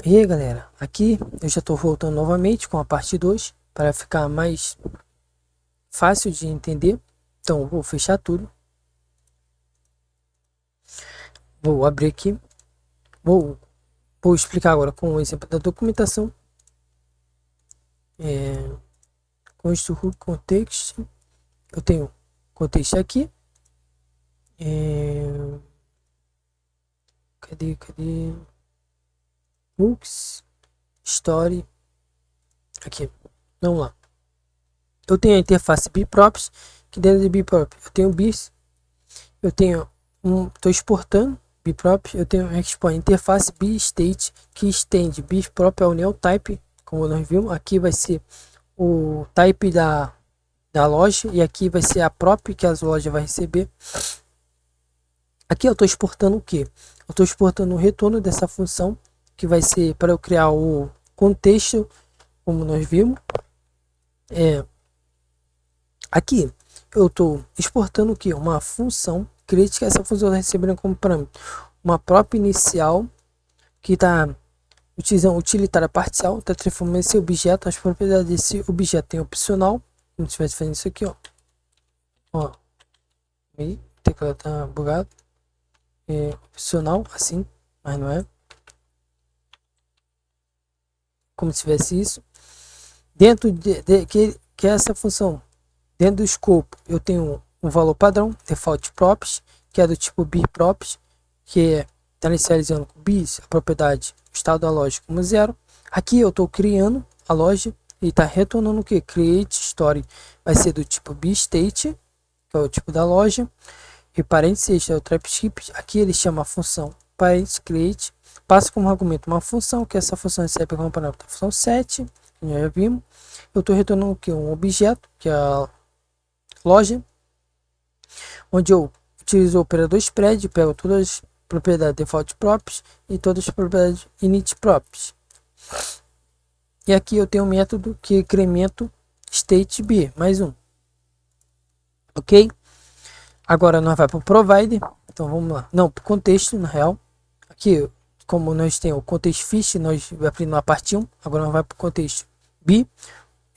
E aí galera, aqui eu já estou voltando novamente com a parte 2 para ficar mais fácil de entender. Então eu vou fechar tudo, vou abrir aqui, vou, vou explicar agora com o exemplo da documentação. Construir contexto, eu tenho contexto aqui, cadê, books, story, aqui, vamos lá. Eu tenho a interface bprops, que dentro de bprop eu tenho bis, eu tenho estou exportando bprop, eu tenho export interface bstate, que estende bprop ao new type, como nós vimos. Aqui vai ser o type da loja e aqui vai ser a prop que as lojas vai receber. Aqui eu estou exportando o que? Eu estou exportando o retorno dessa função, que vai ser para eu criar o contexto, como nós vimos. Aqui eu estou exportando o que? Uma função crítica. Essa função está recebendo como parâmetro uma prop inicial que está utilizando utilitária parcial, está transformando esse objeto. As propriedades desse objeto tem opcional, como se estivesse fazendo isso aqui, ó. Aí, o teclado tá bugado. É opcional, assim, mas não é. Como se tivesse isso. Dentro que é essa função, dentro do escopo, eu tenho um valor padrão, default props, que é do tipo bprops, que está inicializando com bis, a propriedade, o estado da loja como 0. Aqui eu estou criando a loja e está retornando o que? Create story vai ser do tipo bstate, que é o tipo da loja, e parênteses é o TypeScript. Aqui ele chama a função parênteses create, passa como argumento uma função, que essa função recebe como parâmetro a função set, que nós já vimos. Eu estou retornando o que? Um objeto, que é a loja, onde eu utilizo o operador spread, pego todas as propriedades default props e todas as propriedades init props. E aqui eu tenho um método que incremento state b, mais um. Ok? Agora nós vamos para o provider. Então vamos lá. Não, para o contexto, na real. Aqui, como nós temos o contexto fish, nós aprendemos na parte 1. Agora nós vamos para o contexto b.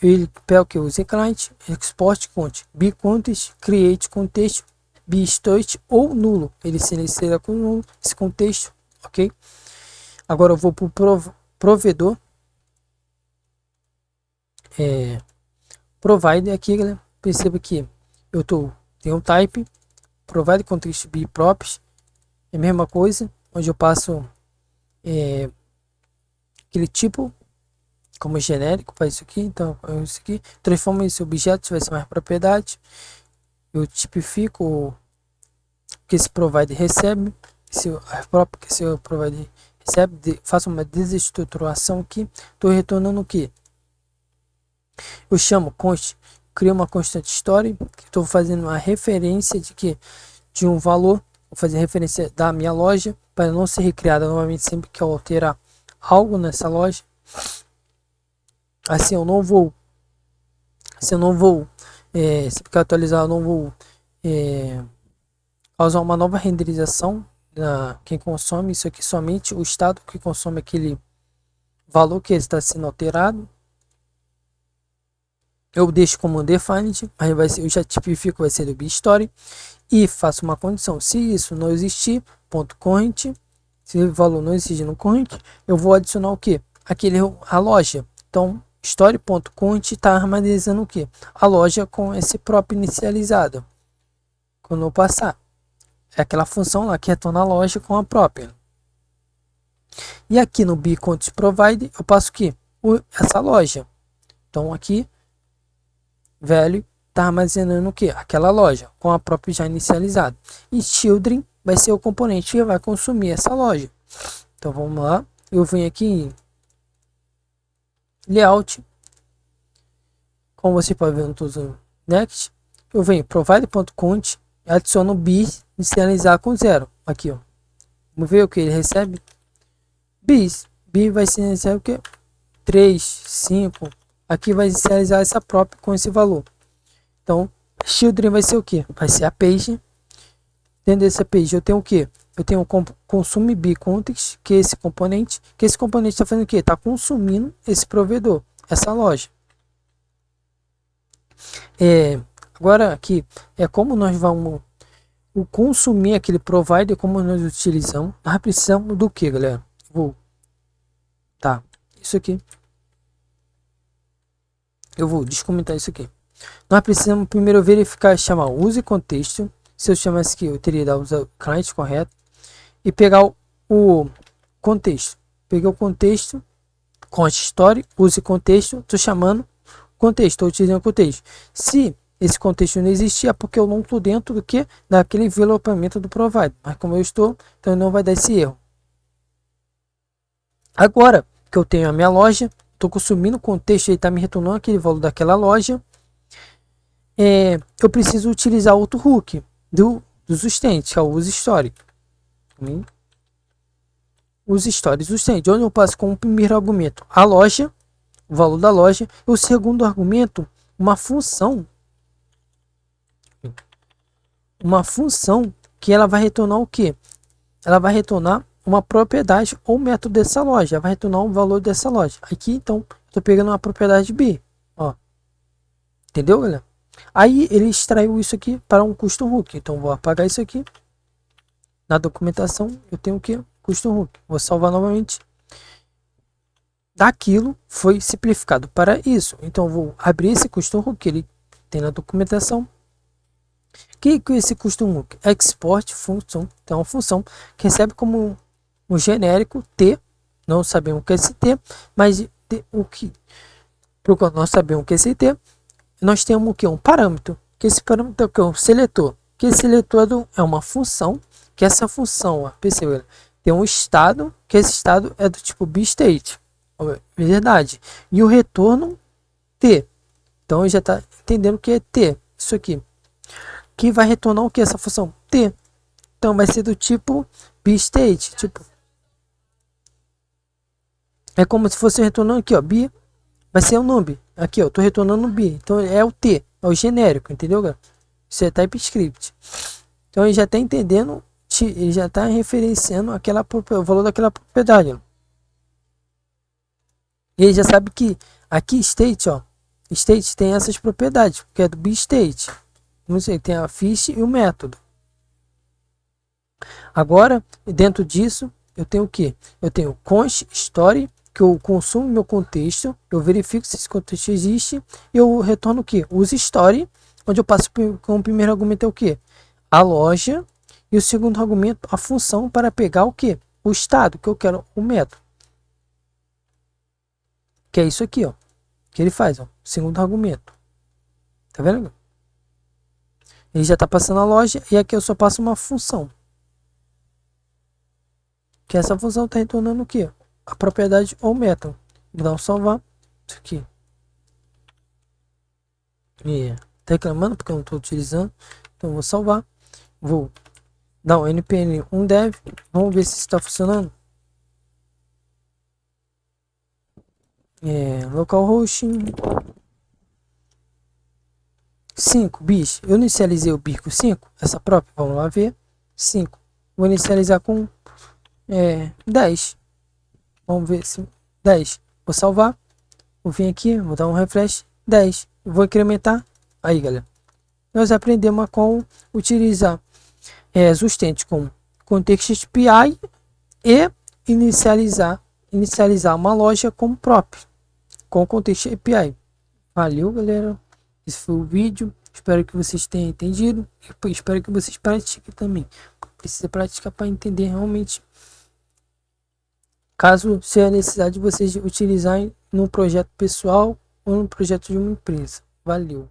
Ele pega o que? Use client, export content, bcontext, create contexto, bstate ou nulo. Ele seleciona com nulo esse contexto, ok? Agora eu vou para o provedor. Provider aqui, galera. Perceba que eu tenho um type, provide contexto bprops, é a mesma coisa, onde eu passo aquele tipo como genérico para isso aqui. Então isso aqui transforma esse objeto, se vai ser mais propriedade. Eu tipifico o que esse provider recebe, que esse provider recebe, faço uma desestruturação aqui. Estou retornando o que? Eu chamo const, crio uma constante story, que estou fazendo uma referência de um valor. Vou fazer referência da minha loja para não ser recriada novamente sempre que eu alterar algo nessa loja. Assim eu não vou, sempre que eu atualizar, eu não vou causar uma nova renderização na quem consome isso aqui, somente o estado que consome aquele valor que está sendo alterado. Eu deixo como undefined, mas eu já tipifico, vai ser do bstory, e faço uma condição: se isso não existir, ponto current, se o valor não existe no current, eu vou adicionar o que? A loja. Então story.current está armazenando o que? A loja com esse próprio inicializado. Quando eu passar, é aquela função lá que retorna a loja com a própria. E aqui no bcontext provide eu passo o que? Essa loja. Então aqui velho está armazenando o que? Aquela loja com a própria já inicializada. E children vai ser o componente que vai consumir essa loja. Então vamos lá. Eu venho aqui em layout. Como você pode ver no tudo next. Eu venho provide.count e adiciono bis inicializar com 0. Aqui, ó. Vamos ver o que ele recebe. Bis vai ser iniciar o que? 3, 5. Aqui vai inicializar essa própria com esse valor. Então, children vai ser o que? Vai ser a page. Dentro dessa page eu tenho o que? eu tenho o consume be context, que é esse componente está fazendo o quê? Está consumindo esse provedor, essa loja. Agora aqui é como nós vamos consumir aquele provider, como nós utilizamos. Nós precisamos do que, galera? Isso aqui. Eu vou descomentar isso aqui. Nós precisamos primeiro verificar, chamar use contexto. Se eu chamasse aqui, eu teria dado o client correto. E pegar o contexto. Peguei o contexto, const story, use contexto. Estou chamando contexto, estou utilizando contexto. Se esse contexto não existir, é porque eu não estou dentro do que? Daquele envelopamento do provider. Mas como eu estou, então não vai dar esse erro. Agora que eu tenho a minha loja, estou consumindo o contexto, ele está me retornando aquele valor daquela loja. Eu preciso utilizar outro hook dos ustentes, que é o use story. Use stories ustente, onde eu passo com o primeiro argumento a loja, o valor da loja, e o segundo argumento, uma função que ela vai retornar o que? Ela vai retornar uma propriedade ou método dessa loja, ela vai retornar um valor dessa loja. Aqui então, estou pegando uma propriedade B, ó. Entendeu, galera? Aí ele extraiu isso aqui para um custom hook. Então vou apagar isso aqui. Na documentação eu tenho o que? Custom hook. Vou salvar novamente. Daquilo foi simplificado para isso. Então vou abrir esse custom hook que ele tem na documentação. O que é esse custom hook? Export função. Então é uma função que recebe como um genérico T. Não sabemos o que é esse T, mas nós sabemos o que é esse T. Nós temos o que? Um parâmetro. Que esse parâmetro é o que? Um seletor. Que esse seletor é uma função. Que essa função, ó, perceba, tem um estado. Que esse estado é do tipo bState. Verdade. E o retorno T. Então já está entendendo o que é T. Isso aqui. Que vai retornar o que? Essa função T. Então vai ser do tipo bState. Tipo, é como se fosse retornando aqui, ó. B vai ser o nome. Aqui, ó. Tô retornando o B. Então é o T. É o genérico. Entendeu, galera? Isso é TypeScript. Então ele já está entendendo. Ele já está referenciando o valor daquela propriedade. Ó. E ele já sabe que aqui state, ó. State tem essas propriedades. Que é do bState. Como você tem a fish e o método. Agora, dentro disso, eu tenho o que? Eu tenho const story, que eu consumo meu contexto, eu verifico se esse contexto existe, e eu retorno o que? Use story, onde eu passo com o primeiro argumento é o que? A loja, e o segundo argumento, a função para pegar o que? O estado, que eu quero, o método. Que é isso aqui, ó. Que ele faz, ó. Segundo argumento. Tá vendo? Ele já tá passando a loja, e aqui eu só passo uma função. Que essa função está retornando o que? A propriedade ou método. Vou dar um salvar. Isso aqui. Tá reclamando porque eu não estou utilizando. Então vou salvar. Vou dar um npm dev. Vamos ver se está funcionando. Localhost 5 bis. Eu inicializei o BIR com 5. Essa própria. Vamos lá ver. 5. Vou inicializar com 10. Vamos ver se 10. Vou salvar. Vou vir aqui, vou dar um refresh. 10. Vou incrementar. Aí, galera. Nós aprendemos a como utilizar sustente com Context API e inicializar uma loja como prop com Context API. Valeu, galera. Esse foi o vídeo. Espero que vocês tenham entendido. E espero que vocês pratiquem também. Precisa praticar para entender realmente. Caso seja necessidade de vocês utilizarem num projeto pessoal ou num projeto de uma empresa. Valeu!